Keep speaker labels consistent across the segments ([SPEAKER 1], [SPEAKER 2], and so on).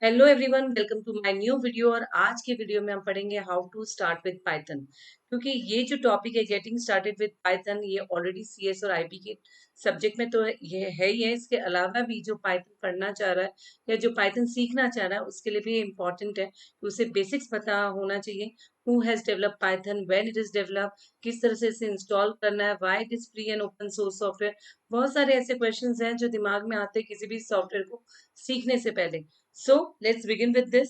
[SPEAKER 1] Hello everyone, welcome to my new video. और आज के वीडियो में हम पढ़ेंगे how to start with Python. क्योंकि ये जो टॉपिक है गेटिंग स्टार्टेड विद पाइथन, ये ऑलरेडी सीएस और आईपी के सब्जेक्ट में तो ये है ही है। इसके अलावा भी जो पाइथन पढ़ना चाह रहा है या जो पाइथन सीखना चाह रहा है उसके लिए भी इम्पॉर्टेंट है कि उसे बेसिक्स पता होना चाहिए। Who has develop Python, when it is develop, किस तरह से इसे इंस्टॉल करना है, why it is free and open source software. बहुत सारे ऐसे क्वेश्चंस हैं जो दिमाग में आते हैं किसी भी सॉफ्टवेयर को सीखने से पहले। So let's begin with this.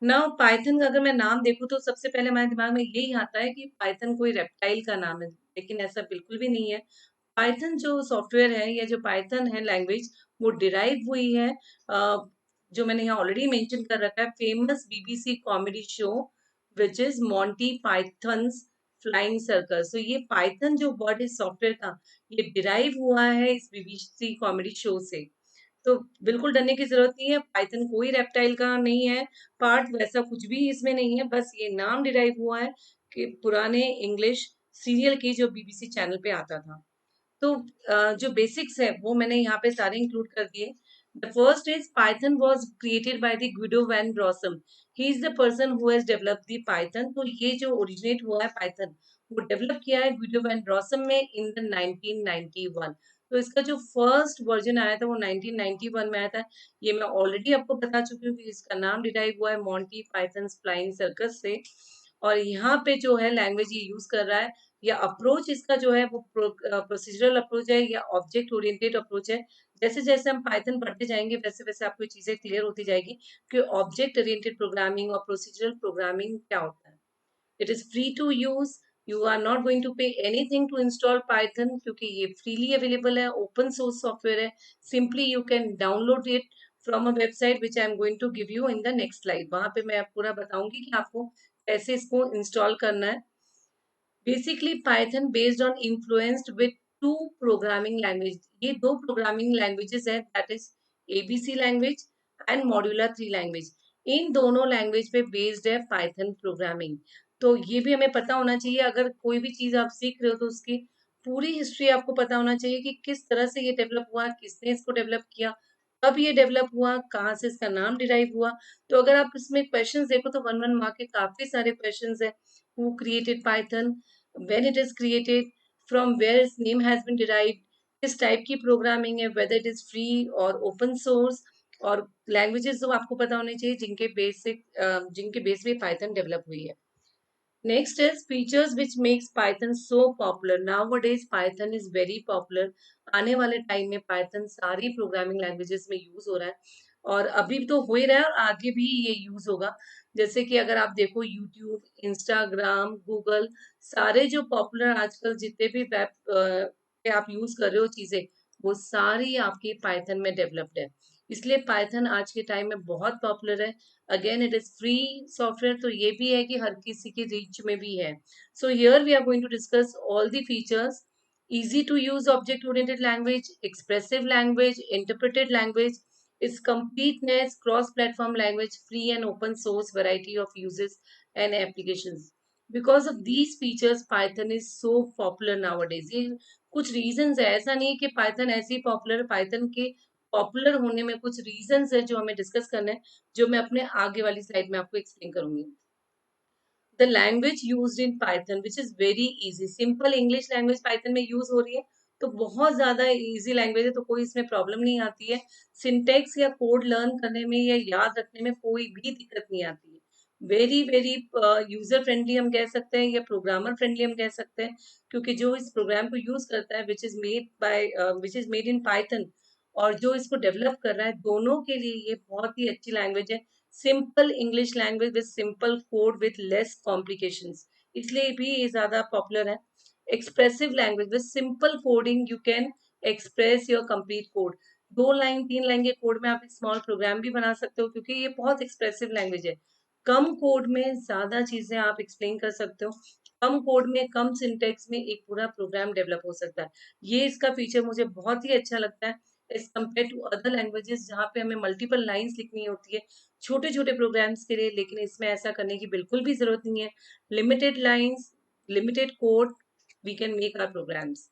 [SPEAKER 1] Now Python का अगर मैं नाम देखूं तो सबसे पहले हमारे दिमाग में यही आता है कि पाइथन कोई रेप्टाइल का नाम है, लेकिन ऐसा बिल्कुल भी नहीं है। पाइथन जो सॉफ्टवेयर है या जो पाइथन है लैंग्वेज, वो डिराइव हुई है जो मैंने यहाँ ऑलरेडी मेंशन कर रखा है, famous BBC comedy show which is Monty pythons flying circus. तो ये पाइथन जो वर्ड इस सॉफ्टवेयर का, ये डिराइव हुआ है इस बीबीसी कॉमेडी शो से। तो बिल्कुल डरने की जरूरत नहीं है, पाइथन कोई रेप्टाइल का नहीं है पार्ट, वैसा कुछ भी इसमें नहीं है। बस ये नाम डिराइव हुआ है कि पुराने इंग्लिश सीरियल की जो बीबीसी चैनल पे आता था। तो जो बेसिक्स है वो मैंने यहाँ पे सारे इंक्लूड कर दिए। The first is python was created by the Guido van Rossum. He is the person who has developed the python. तो ये जो ओरिजिनेट हुआ है पाइथन, वो डेवलप किया है गुइडो वैन ब्रॉसम में इन द 1991। तो इसका जो फर्स्ट वर्जन आया था वो 1991 में आया था। ये मैं ऑलरेडी आपको बता चुकी हूँ कि इसका नाम डिराइव हुआ है मॉन्टी पाइथन फ्लाइंग सर्कस से। और यहाँ पे जो है लैंग्वेज ये यूज कर रहा है या अप्रोच इसका जो है वो प्रोसीजरल अप्रोच है या ऑब्जेक्ट ओरिएंटेड अप्रोच है। जैसे जैसे हम पाइथन पढ़ते जाएंगे वैसे वैसे आपको चीजें क्लियर होती जाएगी कि ऑब्जेक्ट ओरिएंटेड प्रोग्रामिंग और प्रोसीजरल प्रोग्रामिंग क्या होता है। It is free to use, you are not going to pay anything to install Python, क्योंकि ये फ्रीली अवेलेबल है, ओपन सोर्स सॉफ्टवेयर है। Simply you can download it from a website which I am going to give you in the next slide. वहां पे मैं पूरा बताऊंगी कि आपको कैसे इसको इंस्टॉल करना है। Basically python based on influenced with two programming language. ये दो प्रोग्रामिंग लैंग्वेजेस हैं, that is ABC language and modular 3 language. इन दोनों लैंग्वेज पे बेस्ड है पाइथन प्रोग्रामिंग। तो ये भी हमें पता होना चाहिए, अगर कोई भी चीज आप सीख रहे हो तो उसकी पूरी हिस्ट्री आपको पता होना चाहिए कि किस तरह से ये डेवलप हुआ, किसने इसको डेवलप किया, कब ये डेवलप हुआ, कहाँ से इसका नाम डिराइव हुआ। तो अगर आप इसमें क्वेश्चंस देखो तो 1 1 मार्क के काफी सारे क्वेश्चंस है। Who created Python, when it is created, from where its name has been derived, किस टाइप की प्रोग्रामिंग है, whether it is free और open source, और लैंग्वेजेस जो आपको पता होने चाहिए जिनके बेस पे पाइथन डेवलप हुई है। Next is features which makes Python so popular. Nowadays Python is very popular. आने वाले टाइम में पाइथन सारी प्रोग्रामिंग लैंग्वेजेस में यूज हो रहा है, और अभी तो हो ही रहा है और आगे भी ये यूज होगा। जैसे कि अगर आप देखो यूट्यूब, इंस्टाग्राम, गूगल, सारे जो पॉपुलर आजकल जितने भी वेब पे आप यूज कर रहे हो चीजें, वो सारी आपकी पाइथन में डेवलप्ड है। इसलिए पाइथन आज के टाइम में बहुत पॉपुलर है। Again it is free software, तो ये भी है कि हर किसी की रीच में भी है। So here we are going to discuss all the features. easy to use object oriented language, expressive language, interpreted language, its completeness, cross platform language, free and open source, variety of uses and applications. Because of these features python is so popular nowadays. ये कुछ reasons है, ऐसा नहीं है कि Python ऐसे ही popular है। Python के पॉपुलर होने में कुछ रीजंस है जो हमें डिस्कस करना है, जो मैं अपने आगे वाली स्लाइड में आपको एक्सप्लेन करूंगी। The language used in Python which is very easy, simple English language Python में यूज हो रही है, तो बहुत ज्यादा इजी लैंग्वेज है, तो कोई इसमें प्रॉब्लम नहीं आती है। सिंटेक्स या कोड लर्न करने में या याद रखने में कोई भी दिक्कत नहीं आती है। वेरी वेरी यूजर फ्रेंडली हम कह सकते हैं या प्रोग्रामर फ्रेंडली हम कह सकते हैं, क्योंकि जो इस प्रोग्राम को यूज करता है which is made in Python, और जो इसको डेवलप कर रहा है, दोनों के लिए ये बहुत ही अच्छी लैंग्वेज है। Simple English language with simple code with less complications, इसलिए भी ये ज्यादा पॉपुलर है। Expressive language with simple coding you can express your complete code. 2 line 3 line के कोड में आप एक स्मॉल प्रोग्राम भी बना सकते हो, क्योंकि ये बहुत एक्सप्रेसिव लैंग्वेज है। कम कोड में ज्यादा चीजें आप एक्सप्लेन कर सकते हो, कम कोड में कम सिंटेक्स में एक पूरा प्रोग्राम डेवलप हो सकता है। ये इसका फीचर मुझे बहुत ही अच्छा लगता है as compare to other languages, जहाँ पे हमें मल्टीपल लाइंस लिखनी होती है छोटे छोटे प्रोग्राम्स के लिए, लेकिन इसमें ऐसा करने की बिल्कुल भी जरूरत नहीं है। Limited lines, limited code, we can make our programs.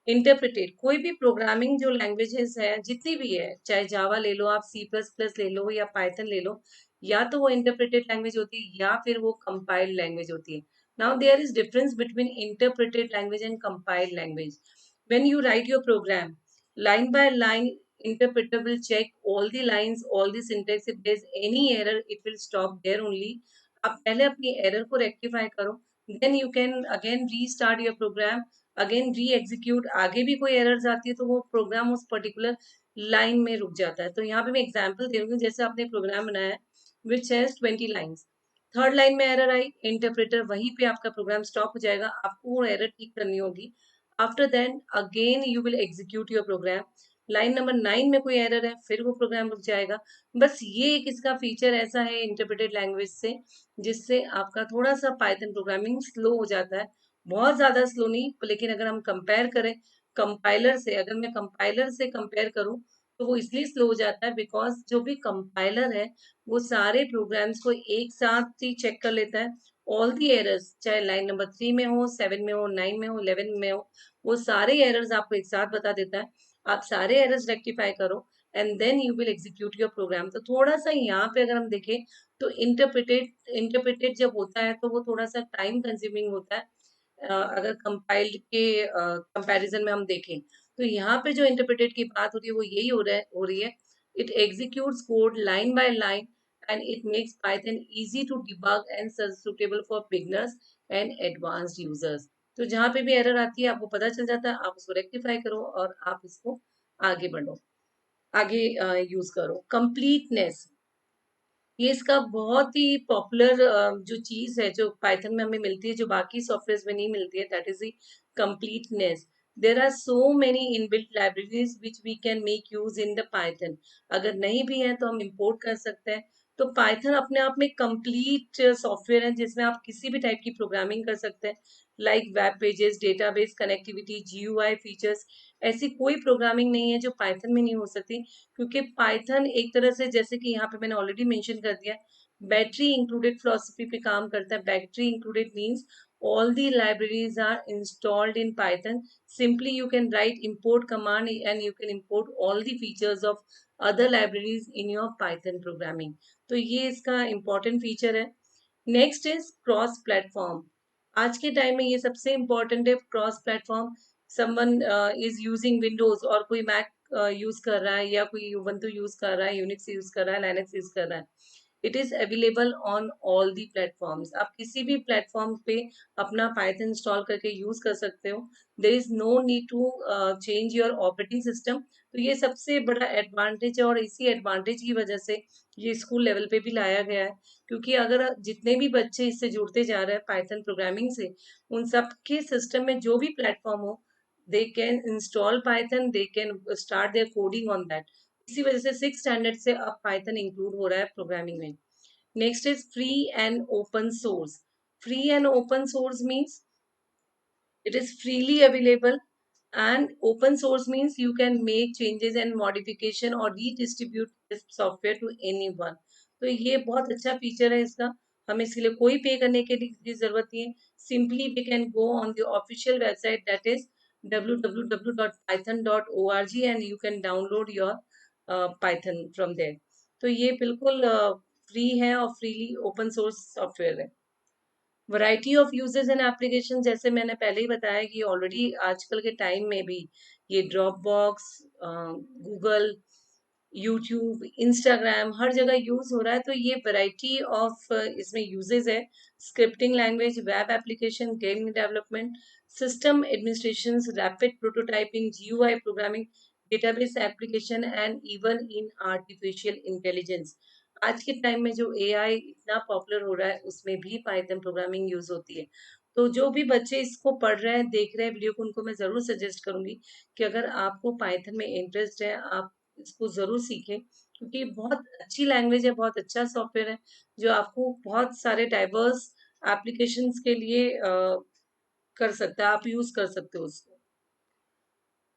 [SPEAKER 1] Interpreted कोई भी प्रोग्रामिंग जो लैंग्वेजेस है जितनी भी है, चाहे जावा ले लो, आप सी प्लस प्लस ले लो या पाइथन ले लो, या तो वो इंटरप्रेटेड लैंग्वेज होती है या फिर वो कंपाइल्ड लैंग्वेज होती है. Now there is difference between interpreted language and compiled language. When you write your program line by line, interpreter will check all the lines, all the syntax. If there's any error, it will stop there only. आप पहले अपनी error को rectify करो, then you can again restart your program, again re execute. आगे भी कोई errors आती है तो वो प्रोग्राम उस पर्टिकुलर लाइन में रुक जाता है. तो यहाँ पे मैं एग्जांपल दे रही हूँ, जैसे आपने प्रोग्राम बनाया which has 20 lines, third line में एरर आई, इंटरप्रेटर वहीं पे आपका प्रोग्राम स्टॉप हो जाएगा, आपको वो एरर ठीक करनी होगी. After then again you will execute your program. Line number 9 में कोई एरर है, फिर वो प्रोग्राम रुक जाएगा. बस ये एक इसका फीचर ऐसा है इंटरप्रेटेड लैंग्वेज से, जिससे आपका थोड़ा सा पाइथन प्रोग्रामिंग स्लो हो जाता है. बहुत ज्यादा स्लो नहीं, लेकिन अगर हम कंपेयर करें कंपाइलर से, अगर मैं कंपाइलर से कंपेयर करूं, तो वो इसलिए स्लो हो जाता है बिकॉज जो भी कंपाइलर है वो सारे प्रोग्राम्स को एक साथ ही चेक कर लेता है. ऑल दी एरर्स, चाहे लाइन नंबर 3 में हो, 7 में हो, 9 में हो, 11 में हो, वो सारे एरर्स आपको एक साथ बता देता है. आप सारे एरर्स रेक्टिफाई करो and then you will execute your program. तो थोड़ा सा यहाँ पे अगर हम देखें तो इंटरप्रेटेड जब होता है तो वो थोड़ा सा टाइम कंज्यूमिंग होता है. अगर कंपाइल्ड के कंपैरिजन में हम देखें, तो यहाँ पे जो इंटरप्रेटेड की बात हो रही है वो यही हो रही है. It executes code line by line and it makes Python easy to debug and suitable for beginners and advanced users. तो जहाँ पे भी एरर आती है आपको पता चल जाता है, आप उसको रेक्टिफाई करो और आप इसको आगे बढ़ो, आगे यूज करो. कंप्लीटनेस, ये इसका बहुत ही पॉपुलर जो चीज है जो पाइथन में हमें मिलती है, जो बाकी सॉफ्टवेयर में नहीं मिलती है, that is the completeness. There are so many inbuilt libraries which we can make use in the Python. अगर नहीं भी है तो हम इंपोर्ट कर सकते हैं. तो पाइथन अपने आप में कंप्लीट सॉफ्टवेयर है जिसमें आप किसी भी टाइप की प्रोग्रामिंग कर सकते हैं, like web pages, database connectivity, GUI features. ऐसी कोई प्रोग्रामिंग नहीं है जो पाइथन में नहीं हो सकती, क्योंकि पाइथन एक तरह से, जैसे कि यहाँ पे मैंने ऑलरेडी मेंशन कर दिया, बैटरी इंक्लूडेड फिलोसफी पे काम करता है. Battery included means all the libraries are installed in Python. Simply you can write import command and you can import all the features of other libraries in your Python programming. तो ये इसका important feature है. Next is cross platform. आज के time में ये सबसे important है, cross platform. Someone is using Windows और कोई मैक यूज कर रहा है, या कोई उबंटू यूज कर रहा है, यूनिक्स यूज कर रहा है, लाइनक्स यूज कर रहा है. It is available on all the platforms. आप किसी भी प्लेटफॉर्म पे अपना पाइथन इंस्टॉल करके यूज कर सकते हो. There is no need to change your operating system. तो ये सबसे बड़ा एडवांटेज है, और इसी एडवांटेज की वजह से ये स्कूल लेवल पे भी लाया गया है. क्योंकि अगर जितने भी बच्चे इससे जुड़ते जा रहे हैं पाइथन प्रोग्रामिंग से, उन सब के सिस्टम में जो भी प्लेटफॉर्म हो, they can install Python, they can start their coding on that. इसी वजह से 6 स्टैंडर्ड से अब पाइथन इंक्लूड हो रहा है प्रोग्रामिंग में. Next is free and open source. Free and open source means it is freely available, and open source means you can make changes and modification or redistribute this software to anyone. तो ये बहुत अच्छा feature है इसका, हमें इसके लिए कोई पे करने के लिए जरूरत नहीं है. Simply we can go on the official website, that is www.python.org, and you can download your python from there. तो ये बिल्कुल फ्री है और फ्रीली ओपन सोर्स सॉफ्टवेयर है. Variety of uses and application, जैसे मैंने पहले ही बताया कि ऑलरेडी आजकल के टाइम में भी ये Dropbox, Google, YouTube, Instagram, हर जगह यूज हो रहा है. तो ये वैरायटी ऑफ इसमें यूजेस है. Scripting language, web application, game development, system administration, rapid prototyping, GUI programming, database application and even in artificial intelligence. आज के टाइम में जो एआई इतना पॉपुलर हो रहा है उसमें भी पाइथन प्रोग्रामिंग यूज होती है. तो जो भी बच्चे इसको पढ़ रहे हैं, देख रहे हैं वीडियो को, उनको मैं जरूर सजेस्ट करूंगी कि अगर आपको पाइथन में इंटरेस्ट है, आप इसको जरूर सीखें, क्योंकि बहुत अच्छी लैंग्वेज है, बहुत अच्छा सॉफ्टवेयर है, जो आपको बहुत सारे डाइवर्स एप्लीकेशंस के लिए कर सकता है, आप यूज कर सकते हो उसको.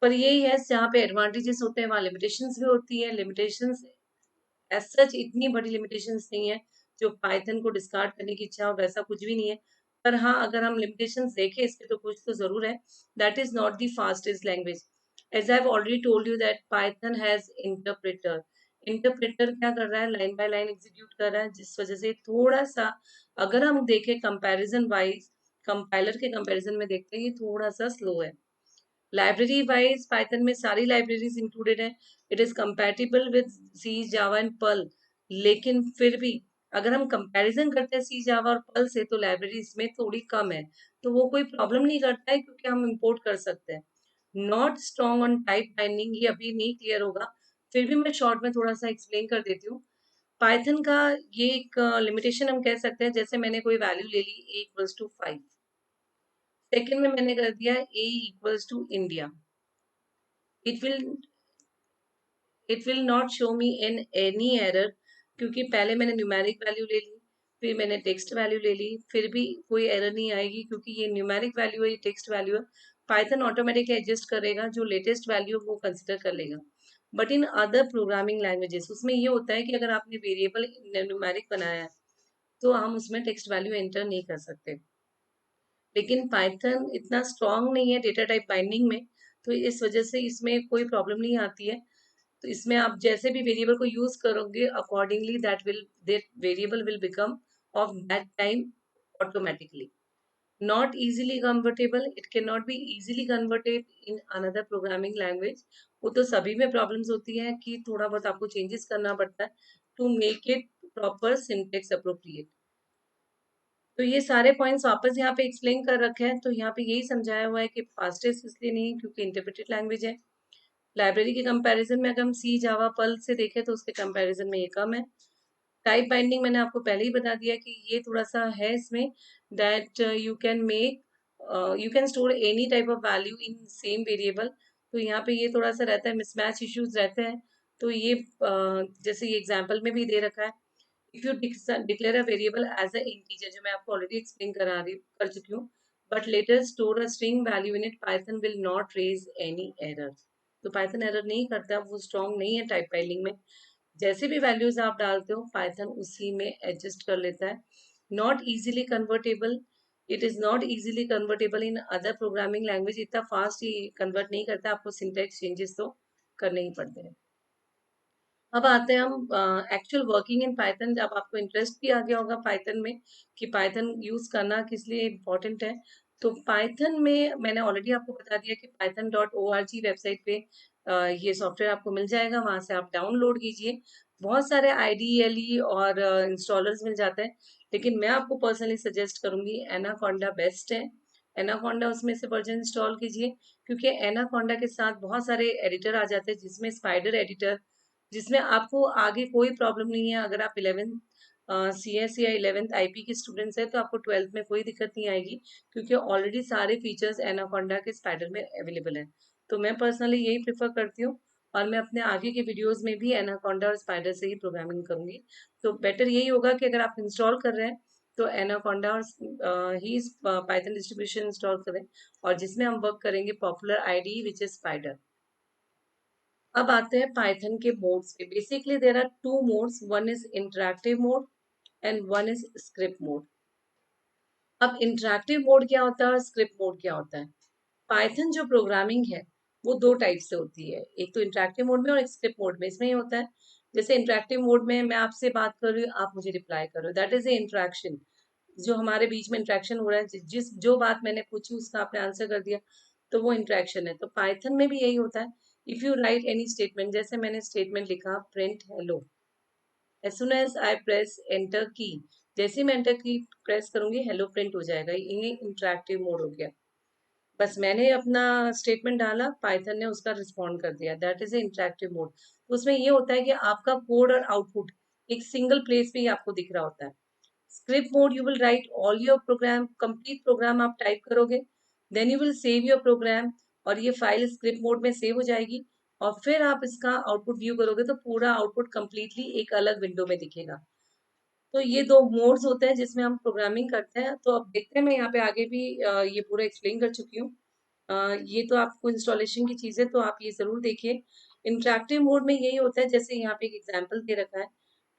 [SPEAKER 1] पर यही है, जहाँ पे एडवांटेजेस होते हैं वहाँ लिमिटेशंस भी होती है. लिमिटेशंस एज सच इतनी बड़ी लिमिटेशंस नहीं है जो पाइथन को डिस्कार्ड करने की इच्छा हो, वैसा कुछ भी नहीं है. पर हाँ, अगर हम लिमिटेशंस देखें इस पे तो कुछ तो जरूर है. That is not the fastest language. As I have already told you that Python has interpreter. Interpreter क्या कर रहा है, लाइन बाय लाइन एग्जीक्यूट कर रहा है, जिस वजह से थोड़ा सा अगर हम देखें कंपैरिजन वाइज, कंपाइलर के कंपैरिजन में देखते हैं ये थोड़ा सा स्लो है. लाइब्रेरी वाइज पाइथन में सारी लाइब्रेरीज इंक्लूडेड है. It is compatible with C, Java and Perl. लेकिन फिर भी अगर हम कंपैरिजन करते हैं सी, जावा और पर्ल से, तो लाइब्रेरीज में थोड़ी कम है. तो वो कोई प्रॉब्लम नहीं करता है क्योंकि हम इंपोर्ट कर सकते हैं. Not strong on type binding, ये अभी नहीं क्लियर होगा. फिर भी मैं शॉर्ट में थोड़ा सा एक्सप्लेन कर देती हूँ. पाइथन का ये एक लिमिटेशन हम कह सकते हैं, जैसे मैंने कोई वैल्यू ले ली a इक्वल्स टू 5. सेकेंड में मैंने कर दिया a equals to India. It will it will not show me in any error, क्योंकि पहले मैंने न्यूमेरिक वैल्यू ले ली, फिर मैंने टेक्स्ट वैल्यू ले ली, फिर भी कोई एरर नहीं आएगी क्योंकि ये न्यूमेरिक वैल्यू है, ये टेक्स्ट वैल्यू है. पाइथन ऑटोमेटिकली एडजस्ट करेगा, जो लेटेस्ट वैल्यू वो कंसिडर कर लेगा. But in other programming languages उसमें ये होता है कि अगर आपने वेरिएबल न्यूमेरिक बनाया है तो हम उसमें टेक्स्ट वैल्यू एंटर नहीं कर सकते. लेकिन पाइथन इतना स्ट्रांग नहीं है डेटा टाइप बाइंडिंग में, तो इस वजह से इसमें कोई प्रॉब्लम नहीं आती है. तो इसमें आप जैसे भी वेरिएबल को यूज करोगे accordingly that variable will become of that time automatically. Not easily convertible, it can not be easily converted in another programming language. वो तो सभी में प्रॉब्लम्स होती है कि थोड़ा बहुत आपको चेंजेस करना पड़ता है to make it proper syntax appropriate. तो ये सारे पॉइंट्स वापस यहाँ पे एक्सप्लेन कर रखे हैं. तो यहाँ पे यही समझाया हुआ है कि फास्टेस्ट इसलिए नहीं क्योंकि इंटरप्रेटेड लैंग्वेज है. लाइब्रेरी के कंपैरिजन में अगर हम सी, जावा, पर्ल से देखें तो उसके कंपैरिजन में ये कम है. टाइप बाइंडिंग मैंने आपको पहले ही बता दिया कि ये थोड़ा सा है इसमें, that you can store any type of value in same variable. तो यहाँ पे ये थोड़ा सा रहता है, मिसमैच इश्यूज रहते हैं. तो ये जैसे ये एग्जाम्पल में भी दे रखा है. If you declare a variable as a integer, जो मैं आपको ऑलरेडी एक्सप्लेन कर चुकी हूँ, but later store a string value in it, Python will not raise any error. तो पाइथन एरर नहीं करता, वो स्ट्रांग नहीं है टाइप फाइलिंग में. जैसे भी वैल्यूज आप डालते हो पाइथन उसी में एडजस्ट कर लेता है. Not easily convertible, it is not easily convertible in other programming language. इतना फास्ट ही कन्वर्ट नहीं करता, आपको सिंटैक्स चेंजेस तो करने ही पड़ते हैं. अब आते हैं हम एक्चुअल वर्किंग इन पाइथन. जब आपको इंटरेस्ट भी आ गया होगा पाइथन में कि पाइथन यूज करना किस लिए इम्पोर्टेंट है, तो पाइथन में मैंने ऑलरेडी आपको बता दिया कि python.org वेबसाइट पे ये सॉफ्टवेयर आपको मिल जाएगा, वहां से आप डाउनलोड कीजिए. बहुत सारे आईडीएलई और इंस्टॉलर्स मिल जाते हैं, लेकिन मैं आपको पर्सनली सजेस्ट करूंगी एनाकोंडा बेस्ट है. एनाकोंडा उसमें से वर्जन इंस्टॉल कीजिए, क्योंकि एनाकोंडा के साथ बहुत सारे एडिटर आ जाते हैं, जिसमें स्पाइडर एडिटर, जिसमें आपको आगे कोई प्रॉब्लम नहीं है. अगर आप 11th CS या 11th आईपी के स्टूडेंट्स हैं तो आपको 12th में कोई दिक्कत नहीं आएगी, क्योंकि ऑलरेडी सारे फीचर्स एनाकोंडा के स्पाइडर में अवेलेबल हैं. तो मैं पर्सनली यही प्रेफर करती हूँ, और मैं अपने आगे के वीडियोस में भी एनाकोंडा और स्पाइडर से ही प्रोग्रामिंग करूंगी. तो बेटर यही होगा कि अगर आप इंस्टॉल कर रहे हैं तो एनाकोंडा और ही पाइथन डिस्ट्रीब्यूशन इंस्टॉल करें, और जिसमें हम वर्क करेंगे popular IDE which is Spyder. अब आते हैं पाइथन के मोड्स पे. Basically there are two modes, one is interactive mode and one is script mode. अब इंटरैक्टिव मोड क्या होता है और स्क्रिप्ट मोड क्या होता है? पाइथन जो प्रोग्रामिंग है वो दो टाइप से होती है, एक तो इंटरैक्टिव मोड में और एक स्क्रिप्ट मोड में. इसमें ये होता है, जैसे इंटरैक्टिव मोड में मैं आपसे बात कर रही हूँ, आप मुझे रिप्लाई कर रहे हो, दैट इज ए इंटरेक्शन. जो हमारे बीच में इंटरेक्शन हो रहा है, जिस जो बात मैंने पूछी उसका आपने आंसर कर दिया, तो वो इंटरेक्शन है. तो पाइथन में भी यही होता है. If you write any statement, जैसे मैंने स्टेटमेंट लिखा print hello, as soon as I press enter key, जैसे मैं एंटर की प्रेस करूंगी हेलो प्रिंट हो जाएगा. ये इंटरेक्टिव मोड हो गया. बस मैंने अपना स्टेटमेंट डाला, पाइथन ने उसका रिस्पॉन्ड कर दिया, that is a interactive mode. तो उसमें ये होता है कि आपका कोड और आउटपुट एक सिंगल प्लेस पे ही आपको दिख रहा होता है. Script mode, you will write all your program, complete program आप टाइप करोगे, then you will save your program, और ये फाइल स्क्रिप्ट मोड में सेव हो जाएगी, और फिर आप इसका आउटपुट व्यू करोगे तो पूरा आउटपुट कंप्लीटली एक अलग विंडो में दिखेगा. तो ये दो मोड्स होते हैं जिसमें हम प्रोग्रामिंग करते हैं. तो अब देखते हैं, मैं यहाँ पे आगे भी ये पूरा एक्सप्लेन कर चुकी हूँ. ये तो आपको इंस्टॉलेशन की चीज़ है, तो आप ये ज़रूर देखिए. इंटरेक्टिव मोड में यही होता है, जैसे यहाँ पे एक एग्जांपल दे रखा है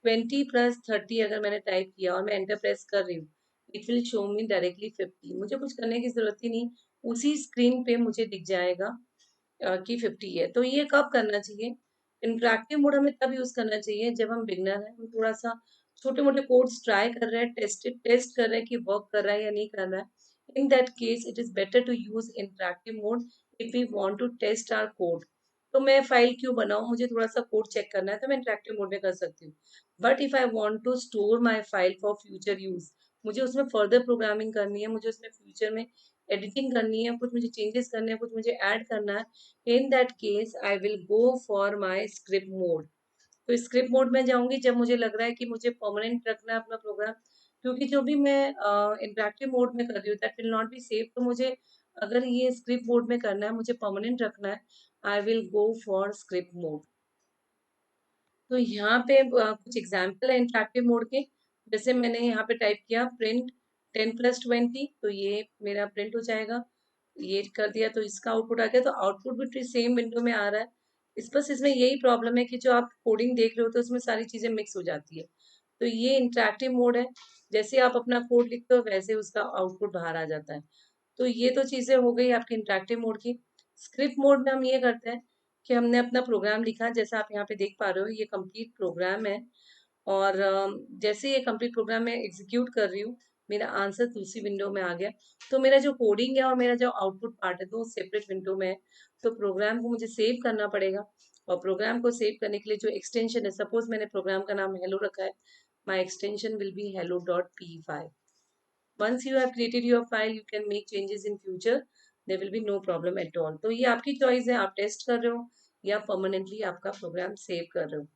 [SPEAKER 1] 20 + 30, अगर मैंने टाइप किया और मैं एंटर प्रेस कर रही हूँ, it will show me directly 50। मुझे कुछ करने की जरूरत ही नहीं, उसी स्क्रीन पे मुझे दिख जाएगा कि 50 है। तो ये कब करना चाहिए? इंटरैक्टिव मोड हमें तब यूज करना चाहिए जब हम बिगनर हैं, हम थोड़ा सा छोटे मोटे कोड्स ट्राई कर रहे हैं, टेस्ट कर रहे हैं कि वर्क कर रहा है या नहीं कर रहा है। In that case it is better to use interactive mode if we want to test our code. तो मैं फाइल क्यों बनाऊं, मुझे थोड़ा सा कोड चेक करना है तो मैं इंटरैक्टिव मोड में कर सकती हूँ। But if I want to store my file for future use, मुझे उसमें फर्दर प्रोग्रामिंग करनी है, मुझे उसमें फ्यूचर में एडिटिंग करनी है, कुछ मुझे चेंजेस करने हैं, कुछ मुझे ऐड करना है, in that case I will go for my script mode. तो स्क्रिप्ट मोड में जाऊंगी जब मुझे लग रहा है कि मुझे परमानेंट रखना है अपना प्रोग्राम, क्योंकि जो भी मैं इंटरेक्टिव मोड में कर रही हूँ that will not be save. तो मुझे अगर ये स्क्रिप्ट मोड में करना है, मुझे परमानेंट रखना है, I will go for script mode. तो यहाँ पे कुछ एग्जाम्पल है इंटरेक्टिव मोड के। जैसे मैंने यहाँ पे टाइप किया प्रिंट 10+20, तो ये मेरा प्रिंट हो जाएगा। ये कर दिया तो इसका आउटपुट आ गया, तो आउटपुट भी सेम विंडो में आ रहा है। इस बस इसमें यही प्रॉब्लम है कि जो आप कोडिंग देख रहे हो तो उसमें सारी चीजें मिक्स हो जाती है। तो ये इंटरेक्टिव मोड है, जैसे आप अपना कोड लिखते हो वैसे उसका आउटपुट बाहर आ जाता है। तो ये तो चीजें हो गई आपकी इंटरेक्टिव मोड की। स्क्रिप्ट मोड में हम ये करते हैं कि हमने अपना प्रोग्राम लिखा, जैसा आप यहाँ पे देख पा रहे हो ये कंप्लीट प्रोग्राम है। और जैसे ये कंप्लीट प्रोग्राम मैं एग्जीक्यूट कर रही हूँ, मेरा आंसर दूसरी विंडो में आ गया। तो मेरा जो कोडिंग है और मेरा जो आउटपुट पार्ट है दो सेपरेट विंडो में है। तो प्रोग्राम को मुझे सेव करना पड़ेगा, और प्रोग्राम को सेव करने के लिए जो एक्सटेंशन है, सपोज मैंने प्रोग्राम का नाम हेलो रखा है, my extension will be hello.py। once you have created your file you can make changes in future, there will be no problem at all। तो ये आपकी चॉइस है, आप टेस्ट कर रहे हो या परमानेंटली आपका प्रोग्राम सेव कर रहे हो।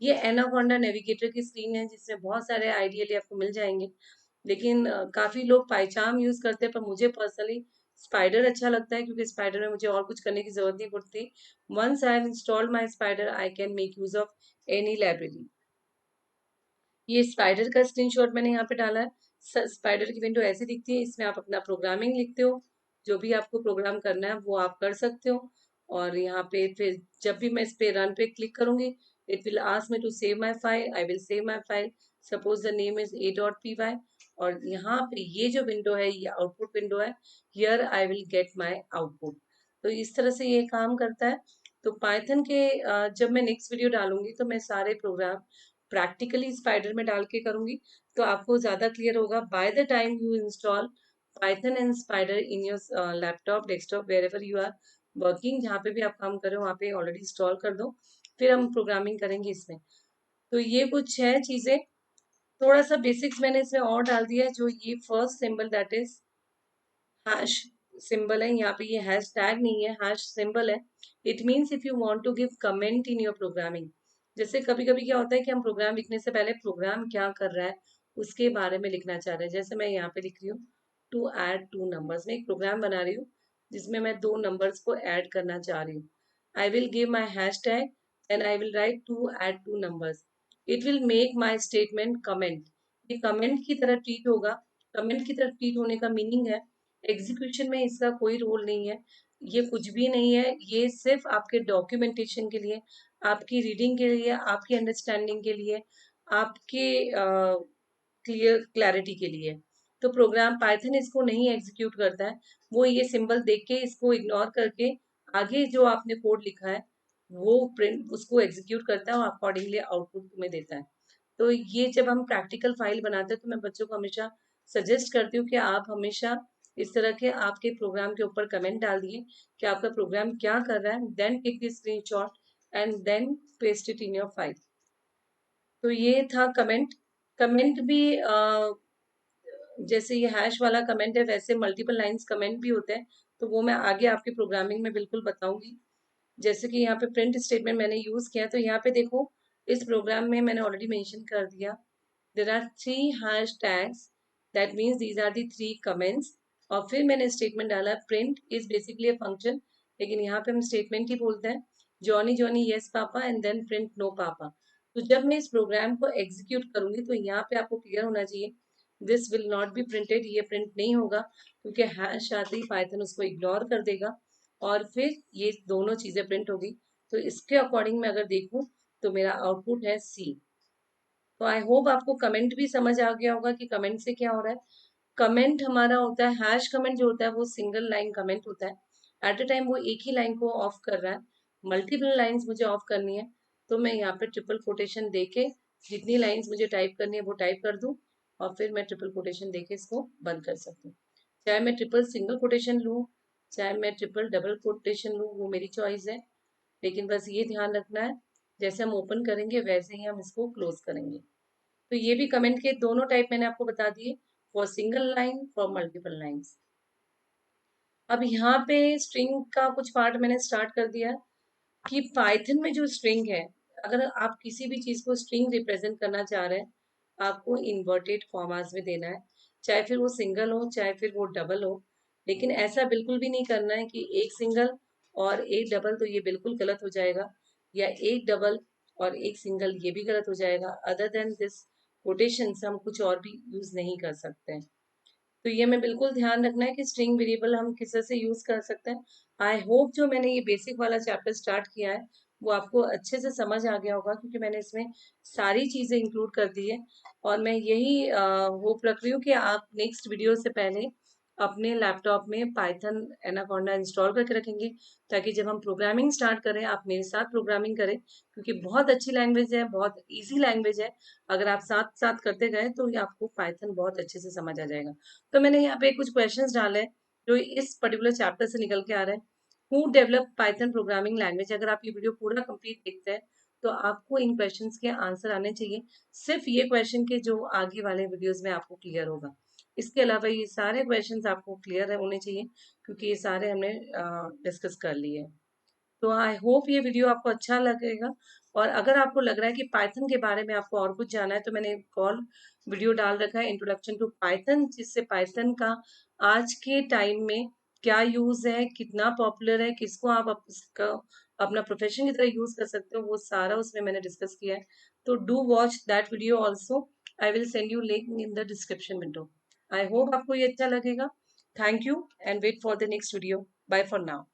[SPEAKER 1] ये एनाकोंडा नेविगेटर की स्क्रीन है जिसमें बहुत सारे आइडियली आपको मिल जाएंगे, लेकिन काफी लोग पाइचाम यूज करते हैं, पर मुझे पर्सनली स्पाइडर अच्छा लगता है, क्योंकि स्पाइडर में मुझे और कुछ करने की जरूरत नहीं पड़ती। Once I have installed my Spyder I can make use of any library. ये स्पाइडर का स्क्रीनशॉट मैंने यहाँ पे डाला है। स्पाइडर की विंडो ऐसी दिखती है, इसमें आप अपना प्रोग्रामिंग लिखते हो, जो भी आपको प्रोग्राम करना है वो आप कर सकते हो। और यहाँ पे फिर जब भी मैं इस पे रन पे क्लिक करूंगी, it will ask me to save my file, I will save my file, suppose the name is a.py। और यहाँ पे ये जो विंडो है ये आउटपुट विंडो है, here I will get my output. तो इस तरह से ये काम करता है। तो पाइथन के जब मैं नेक्स्ट वीडियो डालूंगी तो मैं सारे प्रोग्राम प्रैक्टिकली स्पाइडर में डाल के करूंगी, तो आपको ज्यादा क्लियर होगा। By the time you install Python and Spyder in your laptop, desktop, wherever you are working, जहाँ पे भी आप काम कर रहे हो वहाँ पे ऑलरेडी इंस्टॉल कर दो, फिर हम प्रोग्रामिंग करेंगे इसमें। तो ये कुछ है चीजें, थोड़ा सा बेसिक्स मैंने इसमें और डाल दिया है। जो ये first symbol that is hash symbol है, यहाँ पे ये हैश टैग नहीं है, हैश सिंबल है। It means if you want to give comment in your programming. जैसे कभी कभी क्या होता है कि हम प्रोग्राम लिखने से पहले प्रोग्राम क्या कर रहा है उसके बारे में लिखना चाह रहे हैं। जैसे मैं यहाँ पे लिख रही हूँ टू ऐड टू नंबर्स, मैं एक प्रोग्राम बना रही हूँ जिसमें मैं दो नंबर्स को ऐड करना चाह रही हूँ। I will give my hash tag and I will write to add two numbers. It will make my statement comment. ये कमेंट की तरह ट्रीट होगा। कमेंट की तरह ट्रीट होने का मीनिंग है एग्जीक्यूशन में इसका कोई रोल नहीं है, ये कुछ भी नहीं है, ये सिर्फ आपके डॉक्यूमेंटेशन के लिए, आपकी रीडिंग के लिए, आपकी अंडरस्टैंडिंग के लिए, आपके क्लियर क्लैरिटी के लिए। तो प्रोग्राम पाइथन इसको नहीं एग्जीक्यूट करता है, वो ये सिंबल देख के इसको इग्नोर करके आगे जो आपने कोड लिखा है वो प्रिंट उसको एग्जीक्यूट करता है और अकॉर्डिंगली आउटपुट तुम्हें देता है। तो ये जब हम प्रैक्टिकल फाइल बनाते हैं तो मैं बच्चों को हमेशा सजेस्ट करती हूँ कि आप हमेशा इस तरह के आपके प्रोग्राम के ऊपर कमेंट डाल दिए कि आपका प्रोग्राम क्या कर रहा है, then take the screenshot and then paste it in your file. तो ये था कमेंट। कमेंट भी जैसे ये हैश वाला कमेंट है वैसे मल्टीपल लाइंस कमेंट भी होते हैं, तो वो मैं आगे आपकी प्रोग्रामिंग में बिल्कुल बताऊंगी। जैसे कि यहाँ पे प्रिंट स्टेटमेंट मैंने यूज किया, तो यहाँ पे देखो इस प्रोग्राम में मैंने ऑलरेडी मेंशन कर दिया there are three hashtags, that means these are the three comments। और फिर मैंने स्टेटमेंट डाला print is basically a function, लेकिन यहाँ पे हम स्टेटमेंट ही बोलते हैं, Johnny Johnny yes papa and then print no papa. तो जब मैं इस प्रोग्राम को एग्जीक्यूट करूंगी तो यहाँ पे आपको क्लियर होना चाहिए this will not be printed, ये प्रिंट नहीं होगा, क्योंकि हैश आते ही पाइथन उसको इग्नोर कर देगा और फिर ये दोनों चीजें प्रिंट होगी। तो इसके अकॉर्डिंग मैं अगर देखूं तो मेरा आउटपुट है सी। तो आई होप आपको कमेंट भी समझ आ गया होगा कि कमेंट से क्या हो रहा है। कमेंट हमारा होता है, हैश कमेंट जो होता है वो सिंगल लाइन कमेंट होता है। एट अ टाइम वो एक ही लाइन को ऑफ कर रहा है, मल्टीपल लाइंस मुझे ऑफ करनी है, तो मैं यहाँ पे ट्रिपल कोटेशन देके जितनी लाइंस मुझे टाइप करनी है वो टाइप कर दूँ, और फिर मैं ट्रिपल कोटेशन देके इसको बंद कर सकती हूँ। चाहे मैं ट्रिपल सिंगल कोटेशन लूँ, चाहे मैं ट्रिपल डबल कोटेशन लूँ, वो मेरी चॉइस है। लेकिन बस ये ध्यान रखना है, जैसे हम ओपन करेंगे वैसे ही हम इसको क्लोज करेंगे। तो ये भी कमेंट के दोनों टाइप मैंने आपको बता दिए, for single line, for multiple lines. अब यहाँ पे स्ट्रिंग का कुछ पार्ट मैंने स्टार्ट कर दिया है कि पाइथन में जो स्ट्रिंग है, अगर आप किसी भी चीज को स्ट्रिंग रिप्रेजेंट करना चाह रहे हैं, आपको इन्वर्टेड कॉमास में देना है, चाहे फिर वो सिंगल हो चाहे फिर वो डबल हो। लेकिन ऐसा बिल्कुल भी नहीं करना है कि एक सिंगल और एक डबल, तो ये बिल्कुल गलत हो जाएगा, या एक डबल और एक सिंगल, ये भी गलत हो जाएगा। अदर देन दिस कोटेशन हम कुछ और भी यूज नहीं कर सकते हैं। तो ये हमें बिल्कुल ध्यान रखना है कि स्ट्रिंग वेरिएबल हम किस तरह से यूज कर सकते हैं। आई होप जो मैंने ये बेसिक वाला चैप्टर स्टार्ट किया है वो आपको अच्छे से समझ आ गया होगा, क्योंकि मैंने इसमें सारी चीजें इंक्लूड कर दी है। और मैं यही होप रख रही हूँ कि आप नेक्स्ट वीडियो से पहले अपने लैपटॉप में पाइथन एनाकोंडा इंस्टॉल करके रखेंगे, ताकि जब हम प्रोग्रामिंग स्टार्ट करें आप मेरे साथ प्रोग्रामिंग करें, क्योंकि बहुत अच्छी लैंग्वेज है, बहुत इजी लैंग्वेज है। अगर आप साथ साथ करते गए तो ये आपको पाइथन बहुत अच्छे से समझ आ जाएगा। तो मैंने यहाँ पे कुछ क्वेश्चंस डाले हैं जो इस पर्टिकुलर चैप्टर से निकल के आ रहे हैं। Who develop Python programming language, अगर आप ये वीडियो पूरा कंप्लीट देखते हैं तो आपको इन क्वेश्चंस के आंसर आने चाहिए। सिर्फ ये क्वेश्चन के जो आगे वाले वीडियोस में आपको क्लियर होगा, इसके अलावा ये सारे क्वेश्चंस आपको क्लियर होने चाहिए, क्योंकि ये सारे हमने डिस्कस कर लिए हैं। तो आई होप ये वीडियो आपको अच्छा लगेगा। और अगर आपको लग रहा है कि पाइथन के बारे में आपको और कुछ जानना है, तो मैंने एक और वीडियो डाल रखा है, इंट्रोडक्शन टू पाइथन, जिससे पाइथन का आज के टाइम में क्या यूज है, कितना पॉपुलर है, किसको आप इसका अपना प्रोफेशन की तरह यूज कर सकते हो, वो सारा उसमें मैंने डिस्कस किया है। तो do watch that video also. I will send you link in the description window. I hope आपको ये अच्छा लगेगा। Thank you and wait for the next video. Bye for now.